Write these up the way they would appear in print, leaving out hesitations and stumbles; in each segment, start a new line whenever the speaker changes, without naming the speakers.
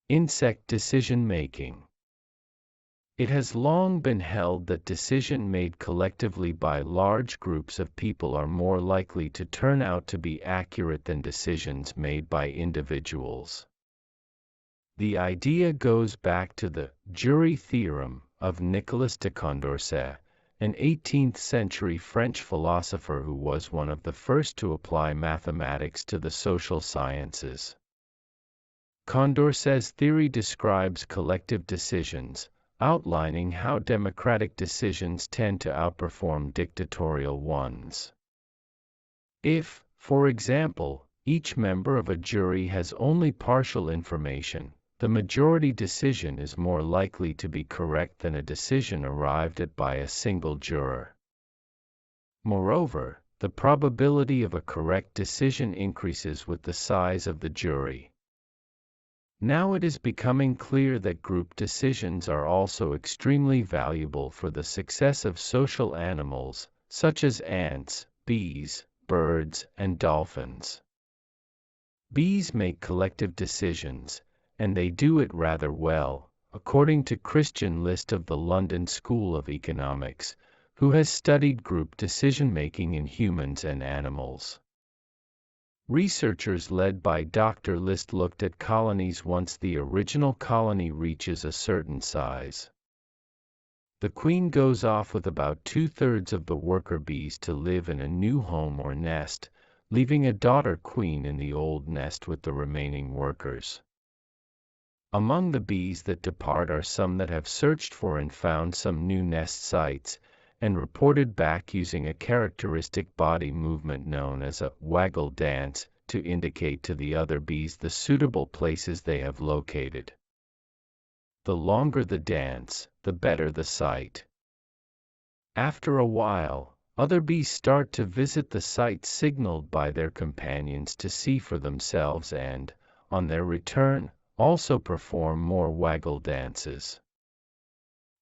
Insect decision-making. It has long been held that decisions made collectively by large groups of people are more likely to turn out to be accurate than decisions made by individuals. The idea goes back to the jury theorem of Nicolas de Condorcet, an 18th-century French philosopher who was one of the first to apply mathematics to the social sciences. Condorcet's theory describes collective decisions, outlining how democratic decisions tend to outperform dictatorial ones. If, for example, each member of a jury has only partial information, the majority decision is more likely to be correct than a decision arrived at by a single juror. Moreover, the probability of a correct decision increases with the size of the jury. Now it is becoming clear that group decisions are also extremely valuable for the success of social animals, such as ants, bees, birds, and dolphins. Bees make collective decisions, and they do it rather well, according to Christian List of the London School of Economics, who has studied group decision-making in humans and animals. Researchers led by Dr. List looked at colonies once the original colony reaches a certain size. The queen goes off with about 2/3 of the worker bees to live in a new home or nest, leaving a daughter queen in the old nest with the remaining workers. Among the bees that depart are some that have searched for and found some new nest sites, and reported back using a characteristic body movement known as a waggle dance to indicate to the other bees the suitable places they have located. The longer the dance, the better the sight. After a while, other bees start to visit the sites signaled by their companions to see for themselves and, on their return, also perform more waggle dances.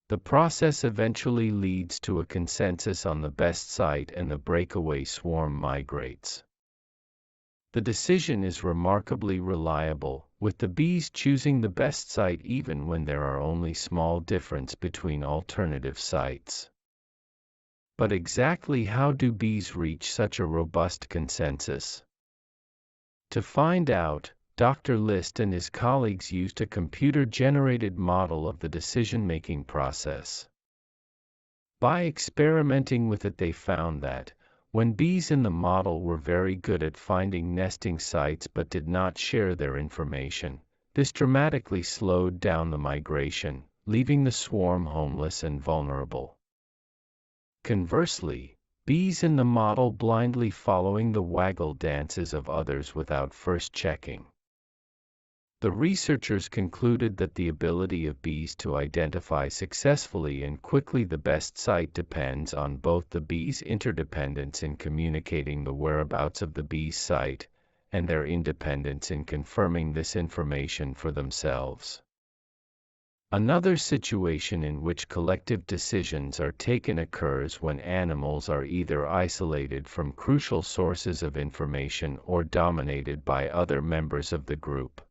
The process eventually leads to a consensus on the best site and the breakaway swarm migrates. The decision is remarkably reliable, with the bees choosing the best site even when there are only small differences between alternative sites. But exactly how do bees reach such a robust consensus? To find out, Dr. List and his colleagues used a computer-generated model of the decision-making process. By experimenting with it, they found that, when bees in the model were very good at finding nesting sites but did not share their information, this dramatically slowed down the migration, leaving the swarm homeless and vulnerable. Conversely, bees in the model blindly following the waggle dances of others without first checking. The researchers concluded that the ability of bees to identify successfully and quickly the best site depends on both the bees' interdependence in communicating the whereabouts of the bee's site, and their independence in confirming this information for themselves. Another situation in which collective decisions are taken occurs when animals are either isolated from crucial sources of information or dominated by other members of the group.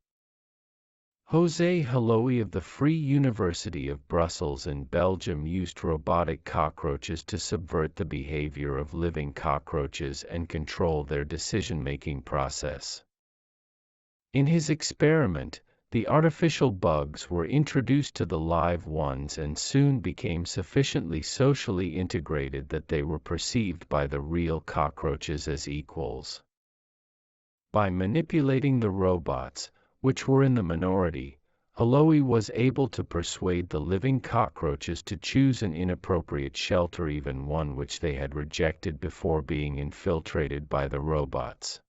José Halloy of the Free University of Brussels in Belgium used robotic cockroaches to subvert the behavior of living cockroaches and control their decision-making process. In his experiment, the artificial bugs were introduced to the live ones and soon became sufficiently socially integrated that they were perceived by the real cockroaches as equals. By manipulating the robots, which were in the minority, Halloy was able to persuade the living cockroaches to choose an inappropriate shelter, even one which they had rejected before being infiltrated by the robots.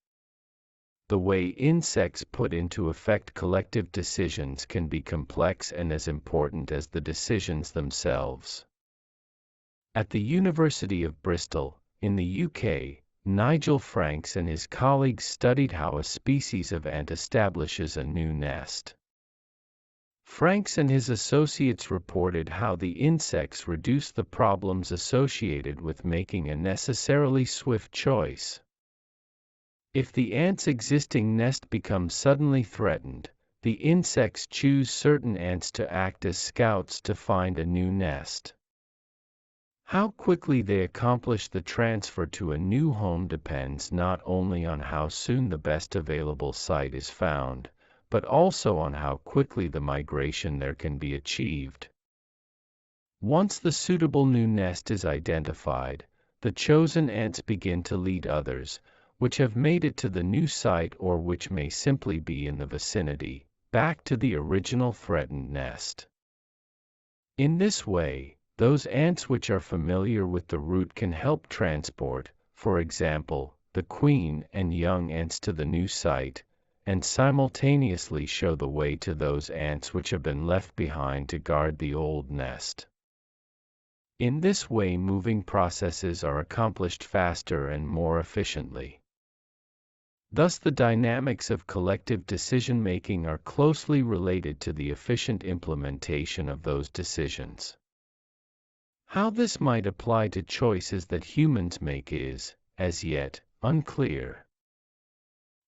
The way insects put into effect collective decisions can be complex and as important as the decisions themselves. At the University of Bristol, in the UK, Nigel Franks and his colleagues studied how a species of ant establishes a new nest. Franks and his associates reported how the insects reduce the problems associated with making a necessarily swift choice. If the ant's existing nest becomes suddenly threatened, the insects choose certain ants to act as scouts to find a new nest. How quickly they accomplish the transfer to a new home depends not only on how soon the best available site is found, but also on how quickly the migration there can be achieved. Once the suitable new nest is identified, the chosen ants begin to lead others, which have made it to the new site or which may simply be in the vicinity, back to the original threatened nest. In this way, those ants which are familiar with the route can help transport, for example, the queen and young ants to the new site, and simultaneously show the way to those ants which have been left behind to guard the old nest. In this way, moving processes are accomplished faster and more efficiently. Thus, the dynamics of collective decision-making are closely related to the efficient implementation of those decisions. How this might apply to choices that humans make is, as yet, unclear.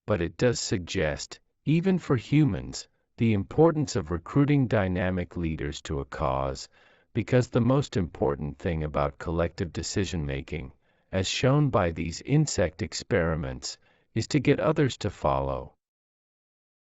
But it does suggest, even for humans, the importance of recruiting dynamic leaders to a cause, because the most important thing about collective decision-making, as shown by these insect experiments, is to get others to follow,